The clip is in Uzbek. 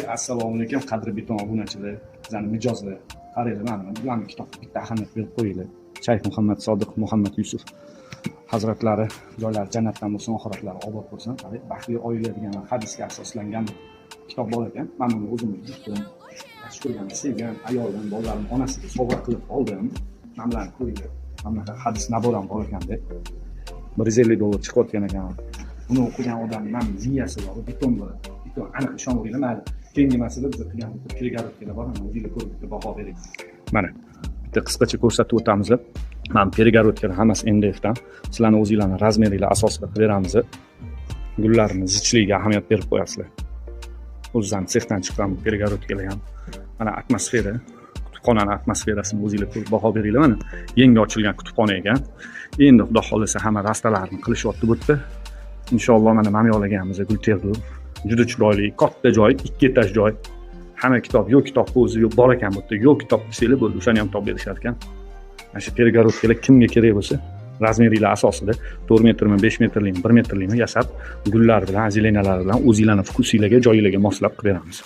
Assalomu alaykum qadri beton obunachilar, bizlarning mijozlar. Qaranglar, mana bularning kitobga bitta ahamiyat berib qo'yinglar. Shayx Muhammad Sodiq Muhammad Yusuf hazratlari joylari jannatdan bo'lsin, oxiratlari obod bo'lsin. Baxtli oila degan hadisga asoslangan kitob bor ekan. Men buni o'zim juda yaxshi ko'rgan, sevgan ayolim, bolalarim onasiga sovg'a qilib oldim. Men bilan ko'ringlar. Mana hadis naboram bor ekanda. $150 chiqayotgan ekan. Buni o'qigan odamning miyasi bor, beton bo'ladi. Beton aniq ishoninglar, mayli. Keyingi masala biz qilgan перегородкаlar bor, o'zingizlar ko'rib baho bering. Mana bitta qisqacha ko'rsatib o'tamiz. Men перегородкаlar hammasi NDFdan. Sizlarning o'zingizlarning razmeringlar asosida qilib beramiz. Gullarning zichligiga ahamiyat berib qo'yasizlar. O'zimizning sexdan chiqqan перегородкаlar ham. Mana atmosfera, kutubxonaning atmosferasini o'zingizlar ko'rib baho beringlar. Mana yangi ochilgan kutubxona ekan. Endi xudo xolasa hamma rastalarni qilishyapti bu yerda. Inshaalloh mana mamyolaganmiz Gulterdu. Juda chiroyli, katta joy, 2 etaj joy. Hamma kitob, yo'q kitob o'zi yo'q bor ekan bu yerda. Yo'q kitob desanglar bo'ldi, o'shani ham topib berishar ekan. Mana shu перегородкаlar kimga kerak bo'lsa, razmerlar asosida 4 metrmi, 5 metrlikmi, 1 metrlikmi yasab, gullar bilan, azilenalar bilan o'zingizlarning vkusingizga, joyingizga moslab qilib beramiz.